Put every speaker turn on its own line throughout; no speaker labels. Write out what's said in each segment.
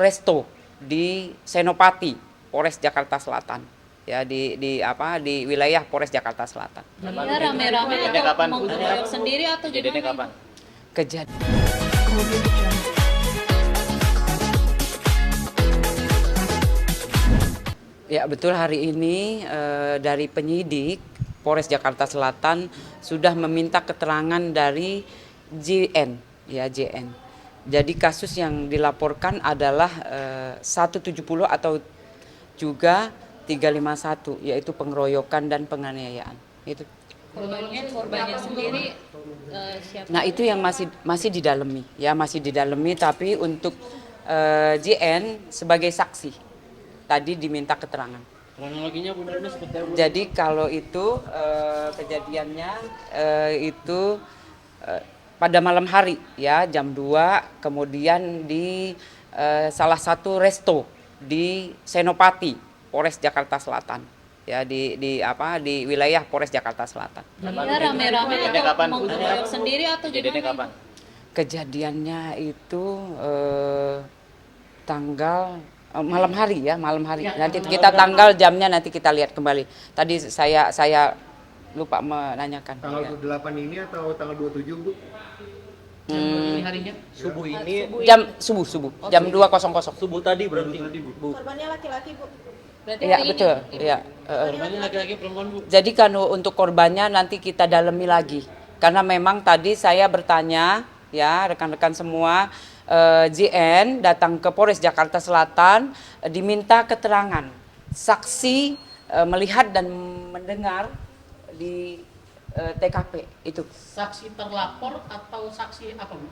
resto di Senopati, Polres Jakarta Selatan. Ya di wilayah Polres Jakarta Selatan.
Dia rame-rame atau mengkeroyok sendiri atau
Kejadiannya
gimana?
kapan?
Kejadian ya betul, hari ini dari penyidik Polres Jakarta Selatan sudah meminta keterangan dari JN, ya JN. Jadi kasus yang dilaporkan adalah 170 atau juga 351, yaitu pengeroyokan dan penganiayaan. Itu.
Korbannya sendiri siapa?
Nah itu yang masih didalami, ya masih didalami. Tapi untuk JN sebagai saksi tadi diminta keterangan.
Kronologinya benar-benar seperti apa?
Jadi kalau itu kejadiannya itu pada malam hari, ya jam 2, kemudian di salah satu resto di Senopati, Polres Jakarta Selatan. Ya di wilayah Polres Jakarta Selatan.
Dia rame-rame atau mengkeroyok sendiri atau
Kejadiannya
gimana?
kapan?
Kejadiannya itu tanggal malam hari, ya malam hari. Nanti kita tanggal jamnya nanti kita lihat kembali. Tadi saya lupa menanyakan.
Tanggal
Ya.
28 ini atau tanggal 27, Bu?
Harinya? Subuh ini.
Jam subuh jam 2.00.
Subuh tadi berarti. Bu.
Korbannya laki-laki, Bu.
Berarti
Iya
hari ini?
betul. Iya.
Korbannya laki-laki perempuan, Bu.
Jadi kan untuk korbannya nanti kita dalami lagi. Karena memang tadi saya bertanya, ya rekan-rekan semua, JN datang ke Polres Jakarta Selatan, diminta keterangan saksi melihat dan mendengar di TKP itu.
Saksi terlapor atau saksi apa, Bu?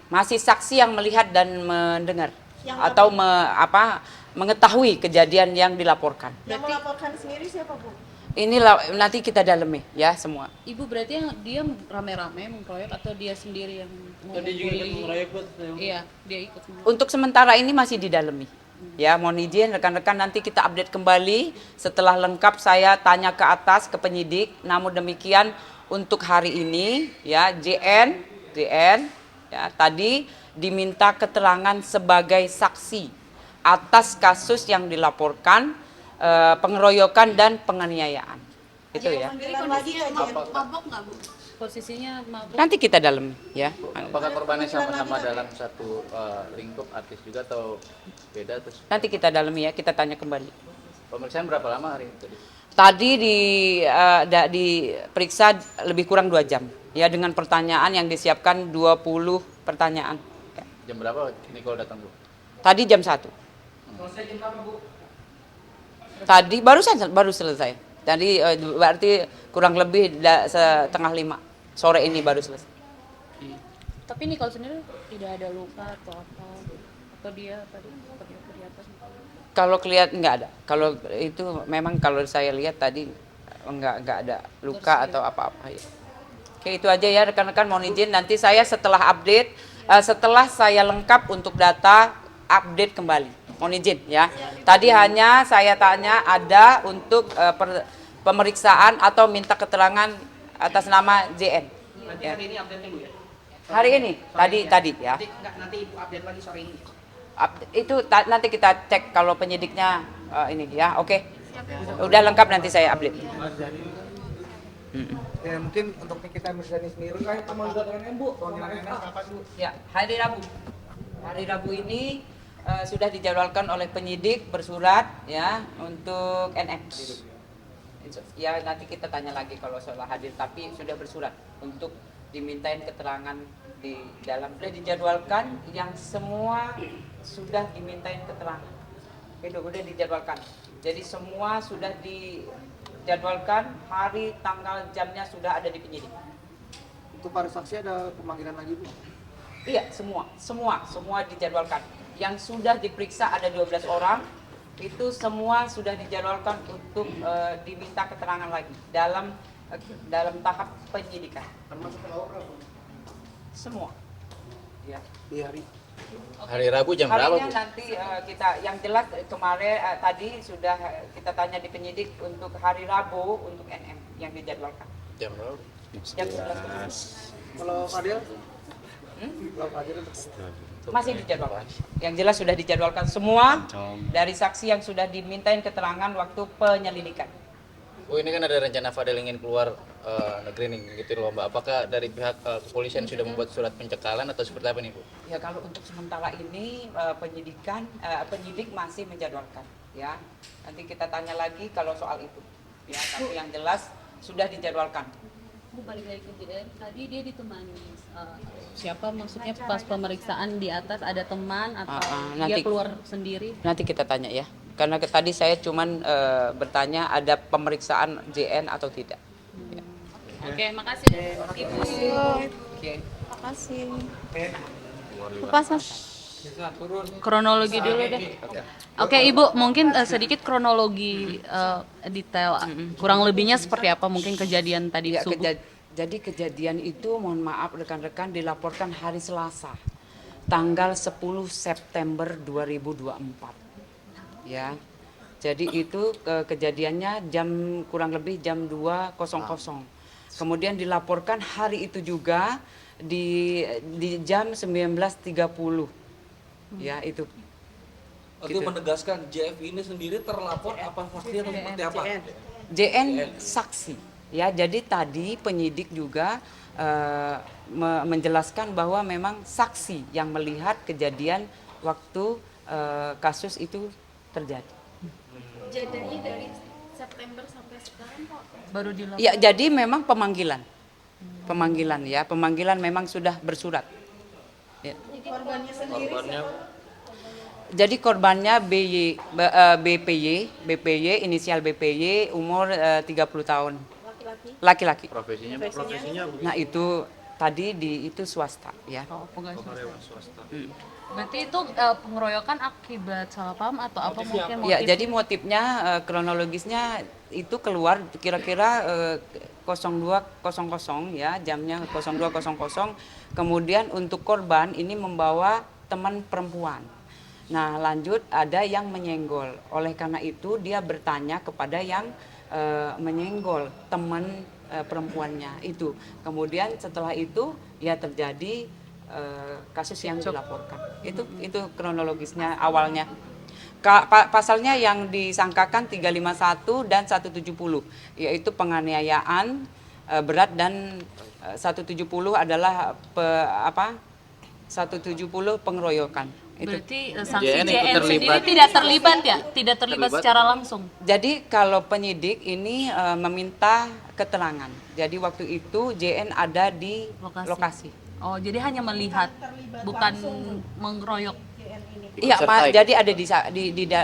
Masih saksi yang melihat dan mendengar atau mengetahui kejadian yang dilaporkan.
Yang melaporkan sendiri siapa, Bu?
Ini nanti kita dalami ya semua.
Ibu berarti yang dia rame-rame mengkeroyok atau dia sendiri yang
Tadi juga ikut mengeroyok, Bu.
Iya, dia ikut.
Untuk sementara ini masih didalami. Ya, mohon izin rekan-rekan nanti kita update kembali setelah lengkap. Saya tanya ke atas ke penyidik. Namun demikian untuk hari ini ya JN ya tadi diminta keterangan sebagai saksi atas kasus yang dilaporkan pengeroyokan dan penganiayaan. Itu ya.
Mabok nggak, Bu?
Posisinya mabuk.
Nanti kita dalami ya.
Apakah korbannya sama-sama dalam satu lingkup artis juga atau beda? Terus
Nanti kita dalami ya, kita tanya kembali.
pemeriksaan berapa lama hari ini tadi?
Tadi diperiksa lebih kurang 2 jam. Ya dengan pertanyaan yang disiapkan 20 pertanyaan. Ya.
Jam berapa Nicole datang, Bu?
Tadi jam 1. Tadi baru selesai. Tadi berarti kurang lebih setengah 5 sore ini baru selesai.
Tapi Nicole sendiri tidak ada luka atau apa? Atau dia tadi kelihatan?
Kalau kelihatan nggak ada. Kalau itu memang kalau saya lihat tadi nggak ada luka atau apa-apa ya. Oke, itu aja ya rekan-rekan, mohon izin nanti saya setelah update, setelah saya lengkap untuk data, update kembali. Mohon izin ya. Tadi hanya saya tanya ada untuk pemeriksaan atau minta keterangan atas nama JN.
Nanti
Ya.
hari ini update-nya, Bu, ya?
Hari ini, tadi ya.
Nanti Ibu update lagi sore ini.
Itu nanti kita cek kalau penyidiknya ini ya. Oke. Udah lengkap nanti saya update.
Ya mungkin untuk Nikita Mirzani sendiri kan pemanggilan NN, Bu. Pemanggilan NN kapan, Bu?
Ya, hari Rabu. Hari Rabu ini sudah dijadwalkan oleh penyidik bersurat ya untuk NM. Ya nanti kita tanya lagi kalau soal hadir, tapi sudah bersurat untuk dimintain keterangan di dalam. Sudah dijadwalkan yang semua sudah dimintain keterangan. Itu udah dijadwalkan. Jadi semua sudah dijadwalkan, hari, tanggal, jamnya sudah ada di penyidik.
Untuk para saksi ada pemanggilan lagi, Bu?
Iya, semua dijadwalkan. Yang sudah diperiksa ada 12 orang, itu semua sudah dijadwalkan untuk diminta keterangan lagi dalam tahap penyidikan.
Termasuk pelapor, Bu?
Semua. Ya.
Di hari
Hari Rabu jam berapa,
Harinya
Bu?
nanti kita yang jelas kemarin tadi sudah kita tanya di penyidik untuk hari Rabu untuk NM yang dijadwalkan.
Jam berapa?
Jam 11.
Kalau Fadil? Kalau Fadil untuk
Masih dijadwalkan. Yang jelas sudah dijadwalkan semua dari saksi yang sudah dimintain keterangan waktu penyelidikan.
Bu, ini kan ada rencana Fadel ingin keluar negeri nih gitu loh Mbak. Apakah dari pihak kepolisian sudah membuat surat pencekalan atau seperti apa nih Bu?
Ya kalau untuk sementara ini penyidik masih menjadwalkan ya. Nanti kita tanya lagi kalau soal itu. Ya, tapi yang jelas sudah dijadwalkan.
Bu, balik lagi ke JN, tadi dia ditemani siapa, maksudnya pas pemeriksaan di atas ada teman atau dia
nanti-
keluar sendiri?
Nanti kita tanya ya. Karena tadi saya cuman bertanya ada pemeriksaan JN atau tidak. Ya.
Oke, makasih Ibu.
Oke.
Makasih.
Lepas Mas. Kronologi dulu deh. Oke Ibu, mungkin sedikit kronologi detail, kurang lebihnya seperti apa mungkin kejadian tadi
Ya,
subuh.
jadi kejadian itu mohon maaf rekan-rekan dilaporkan hari Selasa tanggal 10 September 2024. Ya. Jadi itu kejadiannya kurang lebih jam 2.00. Kemudian dilaporkan hari itu juga di jam 19.30. Ya, itu.
Itu menegaskan JF ini sendiri terlapor apa saksi atau seperti apa?
JN saksi. Ya, jadi tadi penyidik juga menjelaskan bahwa memang saksi yang melihat kejadian waktu kasus itu terjadi.
Jadinya dari September sampai sekarang kok
Baru dilaporkan.
Ya, jadi memang pemanggilan. Pemanggilan memang sudah bersurat. Ya.
korbannya sendiri
Jadi korbannya BPY, inisial BPY, umur 30 tahun. Laki-laki.
Profesinya Bu?
Nah, itu tadi itu swasta ya.
Oh, pegawai swasta. Berarti itu pengeroyokan akibat salah paham atau apa mungkin motif?
Ya, jadi motifnya kronologisnya itu keluar kira-kira 02.00 ya, jamnya 02.00. Kemudian untuk korban ini membawa teman perempuan. Nah, lanjut ada yang menyenggol. Oleh karena itu dia bertanya kepada yang menyenggol teman perempuannya itu. Kemudian setelah itu ya terjadi kasus yang dilaporkan. Itu kronologisnya awalnya. Pasalnya yang disangkakan 351 dan 170 yaitu penganiayaan berat dan 170 adalah 170 pengeroyokan.
Berarti saksi
JN ikut
JN sendiri
terlibat.
tidak terlibat ya? Tidak terlibat
Terlibat.
secara langsung?
Jadi kalau penyidik ini meminta keterangan. Jadi waktu itu JN ada di lokasi.
Oh, jadi hanya melihat, bukan mengeroyok.
Iya,
Sertai.
jadi ada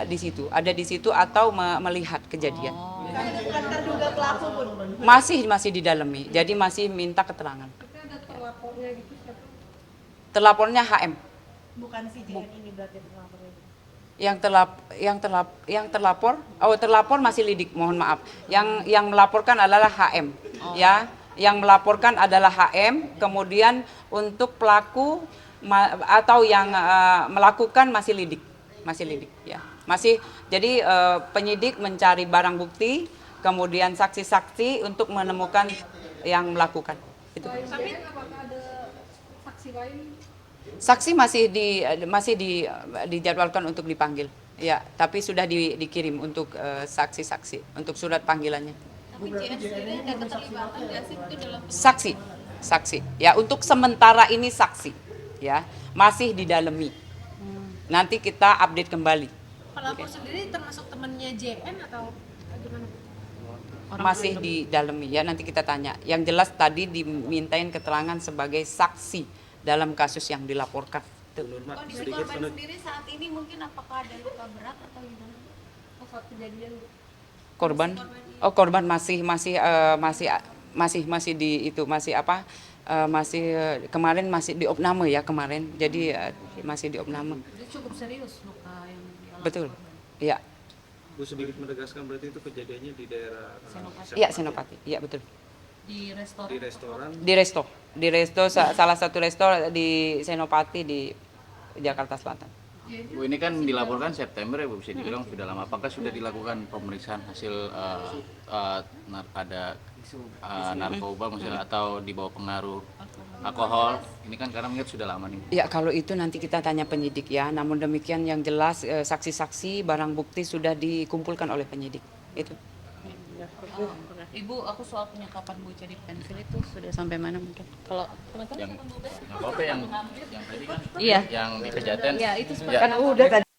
di situ, ada di situ atau melihat kejadian.
bukan terduga pelaku pun.
Masih didalami. Jadi masih minta keterangan. Terlapornya HM.
Bukan si JN ini berarti pelapornya.
Yang terlapor masih lidik, mohon maaf. Yang melaporkan adalah HM, ya. Yang melaporkan adalah HM. Kemudian untuk pelaku atau yang melakukan masih lidik, ya. Jadi penyidik mencari barang bukti, kemudian saksi-saksi untuk menemukan yang melakukan. Itu.
Tapi apakah ada saksi lain?
Saksi masih dijadwalkan untuk dipanggil, ya. Tapi sudah dikirim untuk saksi-saksi, untuk surat panggilannya.
Tapi JN sendiri ada keterlibatan nggak sih itu dalam
Saksi, ya. Untuk sementara ini saksi, ya. Masih didalami. Nanti kita update kembali.
pelapor sendiri termasuk temannya JN atau gimana?
Masih didalami, ya. Nanti kita tanya. Yang jelas tadi dimintain keterangan sebagai saksi dalam kasus yang dilaporkan.
Kondisi korban sendiri saat ini mungkin apakah ada luka berat atau gimana? Saat kejadian
Korban masih di itu kemarin masih di opname ya kemarin. Jadi masih di opname.
Itu cukup serius luka yang dialami.
Betul. Ya.
Bu, sedikit menegaskan berarti itu kejadiannya di daerah
Iya, Senopati. Iya, betul.
Di restoran.
di restoran.
Di resto salah satu resto di Senopati di Jakarta Selatan.
Bu, ini kan dilaporkan September ya Bu, bisa dibilang sudah lama. Apakah sudah dilakukan pemeriksaan hasil ada narkoba misalnya atau di bawah pengaruh alkohol, ini kan karena melihat sudah lama nih.
Ya kalau itu nanti kita tanya penyidik ya. Namun demikian yang jelas saksi-saksi barang bukti sudah dikumpulkan oleh penyidik. Itu.
Ibu, aku soal penyekapan Bu jadi pensil itu sudah sampai mana mungkin? Kalau
Yang apa yang tadi kan?
Iya.
Yang di Pejaten.
Iya, itu
Ya.
Kan udah tadi.